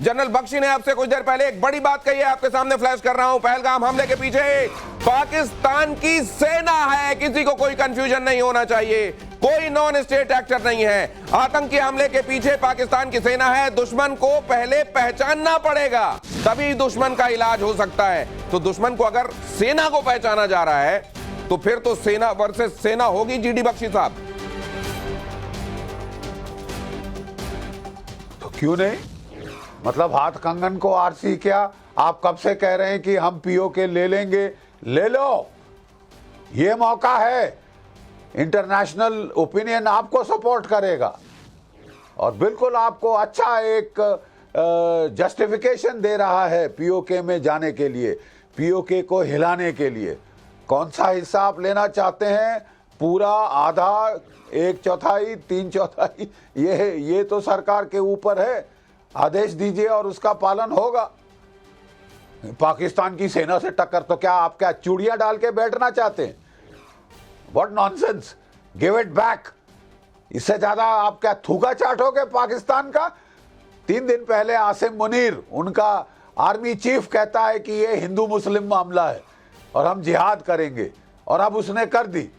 General Bakshi ने आपसे कुछ देर पहले एक बड़ी बात कही है, आपके सामने फ्लैश कर रहा हूं। पहलगाम हमले के पीछे पाकिस्तान की सेना है, किसी को कोई कंफ्यूजन नहीं होना चाहिए, कोई नॉन स्टेट एक्टर नहीं है। आतंकी हमले के पीछे पाकिस्तान की सेना है। दुश्मन को पहले पहचानना पड़ेगा, तभी दुश्मन का इलाज हो सकता है। तो दुश्मन को अगर सेना को पहचाना जा रहा है तो फिर तो सेना वर्सेस सेना होगी। जीडी बख्शी साहब, तो क्यों नहीं? मतलब हाथ कंगन को आरसी क्या? आप कब से कह रहे हैं कि हम पीओके ले लेंगे? ले लो, ये मौका है। इंटरनेशनल ओपिनियन आपको सपोर्ट करेगा और बिल्कुल आपको अच्छा एक जस्टिफिकेशन दे रहा है पीओके में जाने के लिए, पीओके को हिलाने के लिए। कौन सा हिस्सा आप लेना चाहते हैं? पूरा, आधा, 1/4, 3/4? ये तो सरकार के ऊपर है। आदेश दीजिए और उसका पालन होगा। पाकिस्तान की सेना से टक्कर तो क्या आप क्या चूड़ियां डाल के बैठना चाहते हैं? What nonsense, give it back. इससे ज्यादा आप क्या थूका चाटोगे पाकिस्तान का? 3 दिन पहले आसिम मुनीर, उनका आर्मी चीफ, कहता है कि ये हिंदू मुस्लिम मामला है और हम जिहाद करेंगे, और अब उसने कर दी।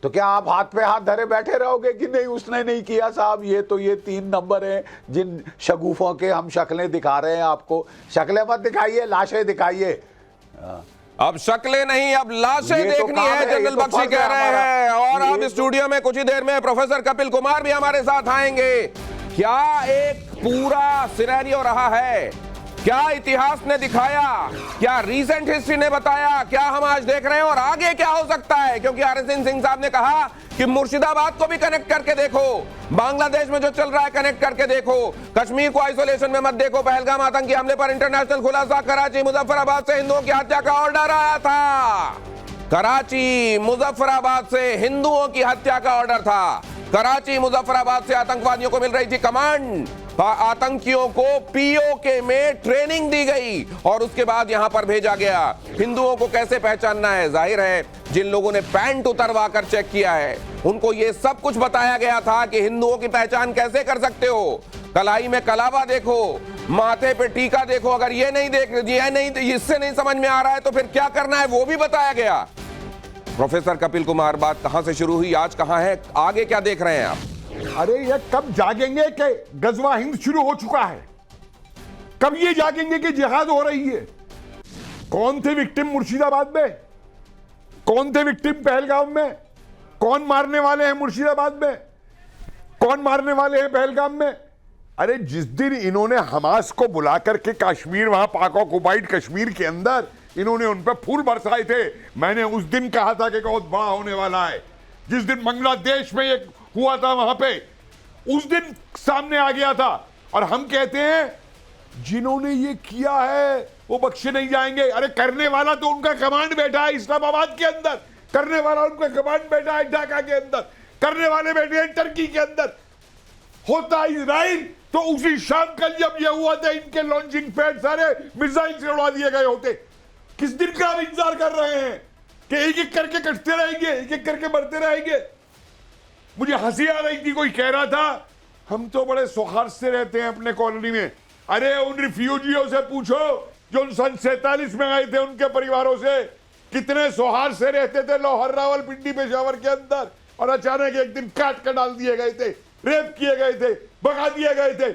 तो क्या आप हाथ पे हाथ धरे बैठे रहोगे कि नहीं उसने नहीं किया? साहब, ये 3 नंबर हैं जिन शगुफों के हम शक्लें दिखा रहे हैं आपको। शक्लें मत दिखाइए, लाशें दिखाइए। अब शक्लें नहीं, अब लाशें देखनी है, जनरल बख्शी कह रहे हैं। और अब स्टूडियो में कुछ ही देर में प्रोफेसर कपिल कुमार भी हमारे साथ आएंगे। क्या एक पूरा सिनेरियो रहा है, क्या इतिहास ने दिखाया, क्या रीसेंट हिस्ट्री ने बताया, क्या हम आज देख रहे हैं और आगे क्या हो सकता है? क्योंकि RSN सिंह साहब ने कहा कि मुर्शिदाबाद को भी कनेक्ट करके देखो, बांग्लादेश में जो चल रहा है कनेक्ट करके देखो, कश्मीर को आइसोलेशन में मत देखो। पहलगाम आतंकी हमले पर इंटरनेशनल खुलासा, कराची मुजफ्फराबाद से हिंदुओं की हत्या का ऑर्डर आया था। कराची मुजफ्फराबाद से हिंदुओं की हत्या का ऑर्डर था। कराची मुजफ्फराबाद से आतंकवादियों को मिल रही थी कमांड, आतंकियों को पीओके में ट्रेनिंग दी गई और उसके बाद यहां पर भेजा गया। हिंदुओं को कैसे पहचानना है? जाहिर है जिन लोगों ने पैंट उतरवा कर चेक किया है उनको यह सब कुछ बताया गया था कि हिंदुओं की पहचान कैसे कर सकते हो। कलाई में कलावा देखो, माथे पे टीका देखो, अगर ये नहीं इससे नहीं समझ में आ रहा है तो फिर क्या करना है वो भी बताया गया। प्रोफेसर कपिल कुमार, बात कहां से शुरू हुई, आज कहां है, आगे क्या देख रहे हैं आप? अरे ये कब जागेंगे कि गजवा हिंद शुरू हो चुका है? कब ये जागेंगे कि जिहाद हो रही है? कौन थे विक्टिम मुर्शिदाबाद में? कौन थे विक्टिम पहलगाम में? कौन मारने वाले हैं मुर्शिदाबाद में? कौन मारने वाले हैं पहलगाम में? अरे जिस दिन इन्होंने हमास को बुला करके कश्मीर, वहां पाक ऑक्युपाइड कश्मीर के अंदर इन्होंने उन पर फूल बरसाए थे, मैंने उस दिन कहा था कि बहुत बड़ा होने वाला है। जिस दिन बांग्लादेश में एक हुआ था वहां पे, उस दिन सामने आ गया था। और हम कहते हैं जिन्होंने ये किया है वो बख्शे नहीं जाएंगे। अरे करने वाला तो उनका कमांड बैठा है इस्लामाबाद के अंदर, करने वाला उनका कमांड बैठा है ढाका के अंदर, करने वाले बैठे हैं टर्की के अंदर। होता इजराइल तो उसी शाम कल जब ये हुआ था इनके लॉन्चिंग पैड सारे मिसाइल से उड़ा दिए गए होते। किस दिन का आप इंतजार कर रहे हैं कि एक एक करके कटते रहेंगे, एक एक करके मरते रहेंगे? मुझे हंसी आ रही थी, कोई कह रहा था हम तो बड़े सौहार्द से रहते हैं अपने कॉलोनी में। अरे उन रिफ्यूजियों से पूछो जो सन 47 में आए थे, उनके परिवारों से कितने सौहार्द से रहते थे लाहौर, रावलपिंडी, पेशावर के अंदर, और अचानक एक दिन काट कर डाल दिए गए थे, रेप किए गए थे, भगा दिए गए थे।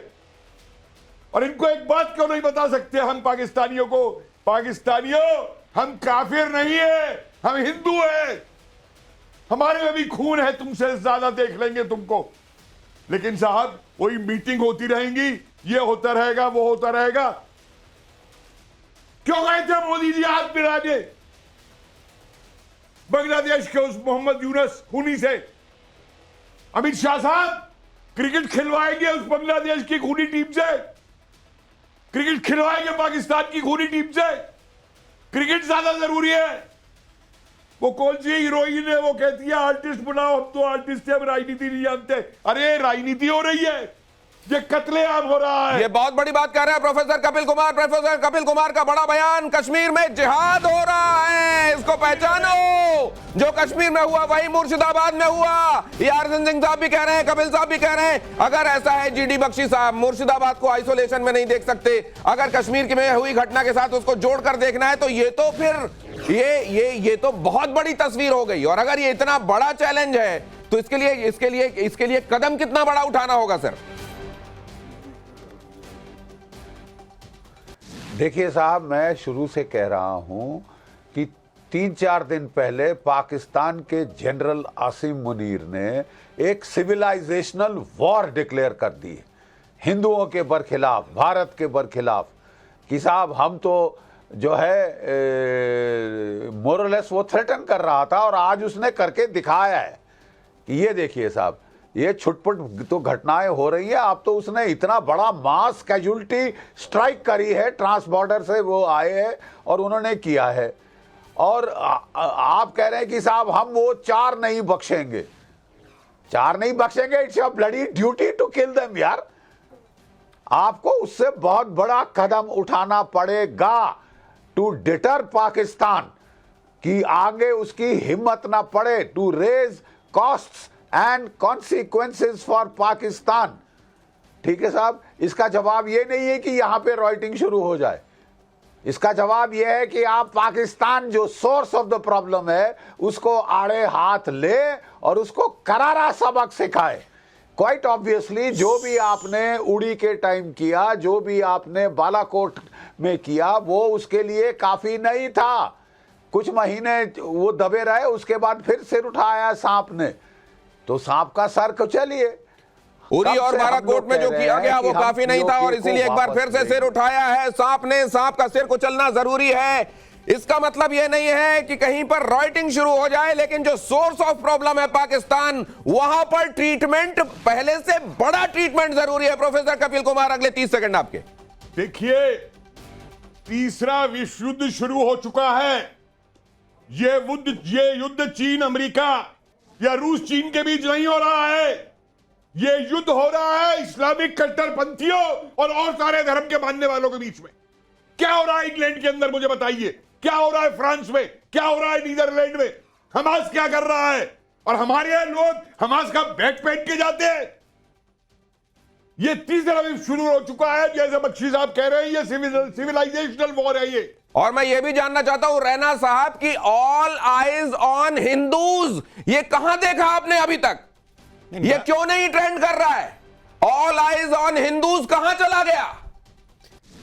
और इनको एक बात क्यों नहीं बता सकते हम पाकिस्तानियों को, पाकिस्तानियों हम काफिर नहीं है, हम हिंदू है, हमारे में भी खून है, तुमसे ज्यादा देख लेंगे तुमको। लेकिन साहब वही मीटिंग होती रहेंगी, ये होता रहेगा, वो होता रहेगा। क्यों गए थे मोदी जी हाथ मिलाने बांग्लादेश के उस मोहम्मद यूनुस खूनी से? अमित शाह साहब क्रिकेट खिलवाएंगे उस बांग्लादेश की खूनी टीम से, क्रिकेट खिलवाएंगे पाकिस्तान की खूनी टीम से। क्रिकेट ज्यादा जरूरी है। वो कौन सी हीरोइन है, वो कहती है आर्टिस्ट बनाओ, हम तो आर्टिस्ट है, हम राजनीति नहीं जानते। अरे राजनीति हो रही है, ये कत्लेआम हो रहा है। ये बहुत बड़ी बात कह रहे हैं प्रोफेसर कपिल कुमार। प्रोफेसर कपिल कुमार का बड़ा बयान, कश्मीर में जिहाद हो रहा है, इसको पहचानो। जो कश्मीर में हुआ वही मुर्शिदाबाद में हुआ। ये आरएसएन सिंह साहब भी कह रहे हैं, कपिल साहब भी कह रहे हैं। अगर ऐसा है जीडी बख्शी साहब, मुर्शिदाबाद को आइसोलेशन में नहीं देख सकते, अगर कश्मीर की में हुई घटना के साथ उसको जोड़कर देखना है, तो ये तो फिर ये तो बहुत बड़ी तस्वीर हो गई। और अगर ये इतना बड़ा चैलेंज है तो इसके लिए कदम कितना बड़ा उठाना होगा सर? देखिए साहब, मैं शुरू से कह रहा हूं कि 3-4 दिन पहले पाकिस्तान के जनरल आसिम मुनीर ने एक सिविलाइजेशनल वॉर डिक्लेयर कर दी हिंदुओं के बरखिलाफ, भारत के बरखिलाफ, कि साहब हम तो जो है मोरलेस वो थ्रेटन कर रहा था और आज उसने करके दिखाया है कि ये देखिए साहब, ये छुटपुट तो घटनाएं हो रही हैं। अब तो उसने इतना बड़ा मास कैजुअलिटी स्ट्राइक करी है, ट्रांस बॉर्डर से वो आए हैं और उन्होंने किया है। और आप कह रहे हैं कि साहब हम वो 4 नहीं बख्शेंगे, 4 नहीं बख्शेंगे। It's your bloody duty to kill them यार। आपको उससे बहुत बड़ा कदम उठाना पड़ेगा टू डिटर पाकिस्तान, कि आगे उसकी हिम्मत ना पड़े, to raise costs and consequences for Pakistan. ठीक है साहब, इसका जवाब ये नहीं है कि यहां पे रॉयटिंग शुरू हो जाए। इसका जवाब यह है कि आप पाकिस्तान जो सोर्स ऑफ द प्रॉब्लम है उसको आड़े हाथ ले और उसको करारा सबक सिखाए। क्वाइट ऑब्वियसली जो भी आपने उड़ी के टाइम किया, जो भी आपने बालाकोट में किया, वो उसके लिए काफी नहीं था। कुछ महीने वो दबे रहे, उसके बाद फिर सिर उठाया सांप ने, तो सांप का सर कुचलिए। उरी और बालाकोट में जो किया गया वो काफी नहीं था और इसीलिए एक बार फिर से सिर उठाया है सांप ने। सांप का सिर कुचलना जरूरी है। इसका मतलब यह नहीं है कि कहीं पर रॉयटिंग शुरू हो जाए, लेकिन जो सोर्स ऑफ प्रॉब्लम है पाकिस्तान, वहां पर ट्रीटमेंट, पहले से बड़ा ट्रीटमेंट जरूरी है। प्रोफेसर कपिल कुमार, अगले 30 सेकंड आपके। देखिए, तीसरा विश्व युद्ध शुरू हो चुका है। ये युद्ध चीन अमेरिका या रूस चीन के बीच नहीं हो रहा है। ये युद्ध हो रहा है इस्लामिक कट्टरपंथियों और सारे धर्म के मानने वालों के बीच में। क्या हो रहा है इंग्लैंड के अंदर, मुझे बताइए। क्या हो रहा है फ्रांस में, क्या हो रहा है नीदरलैंड में? हमास क्या कर रहा है? और हमारे यहां लोग हमास का बैच पहन के जाते हैं। ये तीसरा विश्व शुरू हो चुका है, जैसे बख्शी साहब कह रहे हैं, ये सिविलाइजेशनल वॉर है ये। और मैं ये भी जानना चाहता हूं रैना साहब की ऑल आइज ऑन हिंदूज, ये कहां देखा आपने अभी तक? ये क्यों नहीं ट्रेंड कर रहा है? ऑल आइज ऑन हिंदूज कहां चला गया?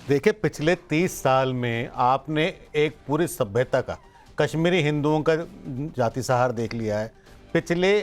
देखिए, पिछले 30 साल में आपने एक पूरी सभ्यता का, कश्मीरी हिंदुओं का जाति सहार देख लिया है। पिछले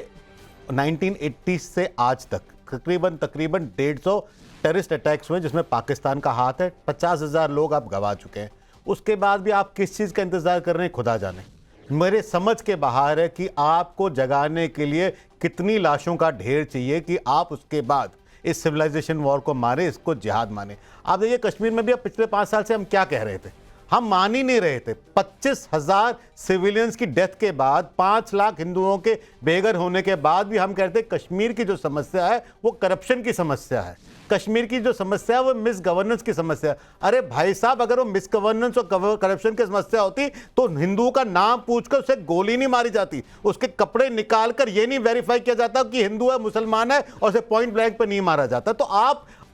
1980 से आज तक तकरीबन 150 टेररिस्ट अटैक्स हुए जिसमें पाकिस्तान का हाथ है। 50,000 लोग आप गंवा चुके हैं। उसके बाद भी आप किस चीज़ का इंतज़ार कर रहे हैं, खुदा जाने। मेरे समझ के बाहर है कि आपको जगाने के लिए कितनी लाशों का ढेर चाहिए कि आप उसके बाद इस सिविलाइजेशन वॉर को मारे, इसको जिहाद माने। आप देखिए, कश्मीर में भी अब पिछले 5 साल से हम क्या कह रहे थे, हम मान ही नहीं रहे थे। 25,000 सिविलियंस की डेथ के बाद, 5 लाख हिंदुओं के बेघर होने के बाद भी हम कहते हैं कश्मीर की जो समस्या है वो करप्शन की समस्या है। कश्मीर की जो समस्या है वो मिस गवर्नेंस की समस्या है। अरे भाई साहब, अगर वो मिस गवर्नेंस और करप्शन की समस्या होती तो हिंदुओं का नाम पूछकर उसे गोली नहीं मारी जाती, उसके कपड़े निकालकर ये नहीं वेरीफाई किया जाता कि हिंदू है मुसलमान है और उसे पॉइंट ब्लैंक पर नहीं मारा जाता। तो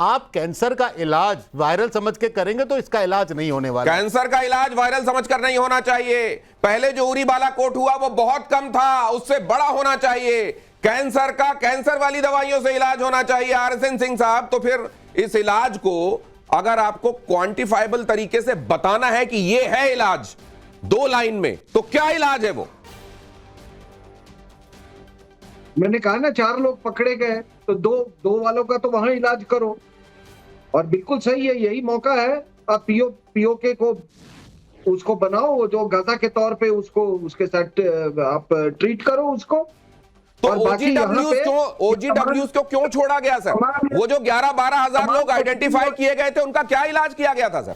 आप कैंसर का इलाज वायरल समझ के करेंगे तो इसका इलाज नहीं होने वाला। कैंसर का इलाज वायरल समझकर नहीं होना चाहिए। पहले जो उरी बालाकोट हुआ वो बहुत कम था, उससे बड़ा होना चाहिए। कैंसर का कैंसर वाली दवाइयों से इलाज होना चाहिए। आरएसएन सिंह साहब, तो फिर इस इलाज को अगर आपको क्वांटिफाइबल तरीके से बताना है कि ये है इलाज 2 लाइन में, तो क्या इलाज है वो? मैंने कहा ना, 4 लोग पकड़े गए तो दो वालों का तो वहां इलाज करो। और बिल्कुल सही है, यही मौका है। आप पीओके को उसको बनाओ, जो गजा के तौर पे उसको उसके साथ आप ट्रीट करो उसको। तो ओजीडब्ल्यूज को क्यों छोड़ा गया सर? वो जो 11-12 हजार लोग आइडेंटिफाई किए गए थे, उनका क्या इलाज किया गया था सर?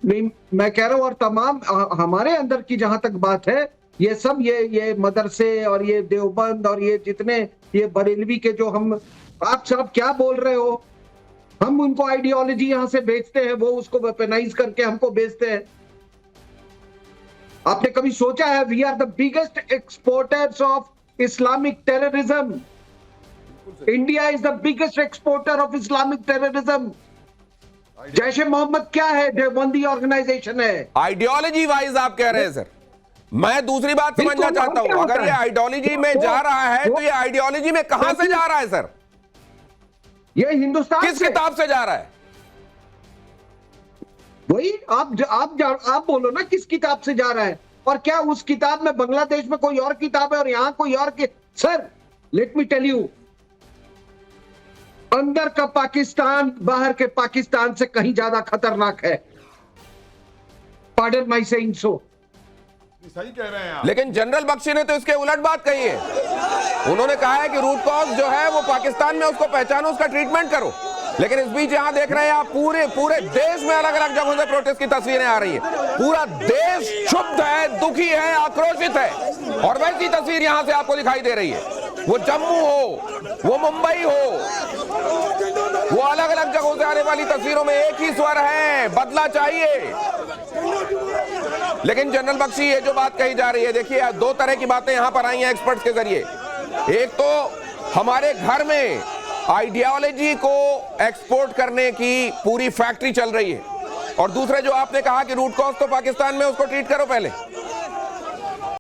नहीं, मैं कह रहा हूं, और तमाम हमारे अंदर की जहां तक बात है, ये सब ये मदरसे और ये देवबंद और ये जितने ये बरेलवी के जो हम आप सब क्या बोल रहे हो? हम उनको आइडियोलॉजी यहां से बेचते हैं, वो उसको वेपनाइज करके हमको बेचते हैं। आपने कभी सोचा है we are the biggest exporters of Islamic terrorism? India is the biggest exporter of Islamic terrorism. Jaish e Mohammed क्या है? देवबंदी ऑर्गेनाइजेशन है। आइडियोलॉजी वाइज आप कह रहे हैं सर। मैं दूसरी बात समझना चाहता हूं, अगर ये आइडियोलॉजी में जा रहा है तो ये आइडियोलॉजी में कहां से जा रहा है सर? ये हिंदुस्तान किस किताब से जा रहा है? वही आप बोलो ना किस किताब से जा रहा है। और क्या उस किताब में बांग्लादेश में कोई और किताब है और यहां कोई और के? Sir let me tell you, अंदर का पाकिस्तान बाहर के पाकिस्तान से कहीं ज्यादा खतरनाक है। पार्डन माई सेइंग सो। सही कह रहे हैं आप। लेकिन जनरल बख्शी ने तो इसके उलट बात कही है। उन्होंने कहा है कि रूट कॉज जो है वो पाकिस्तान में, उसको पहचानो, उसका ट्रीटमेंट करो। लेकिन इस बीच यहां देख रहे हैं आप पूरे देश में अलग अलग जगहों से प्रोटेस्ट की तस्वीरें आ रही है। पूरा देश क्षुब्ध है, दुखी है, आक्रोशित है। और वैसी तस्वीर यहां से आपको दिखाई दे रही है। वो जम्मू हो, वो मुंबई हो, वो अलग अलग जगहों से आने वाली तस्वीरों में एक ही स्वर है, बदला चाहिए। लेकिन जनरल बख्शी ये जो बात कही जा रही है, देखिए दो तरह की बातें यहां पर आई हैं एक्सपर्ट्स के जरिए। एक तो हमारे घर में आइडियोलॉजी को एक्सपोर्ट करने की पूरी फैक्ट्री चल रही है, और दूसरे जो आपने कहा कि रूट कॉज तो पाकिस्तान में, उसको ट्रीट करो पहले।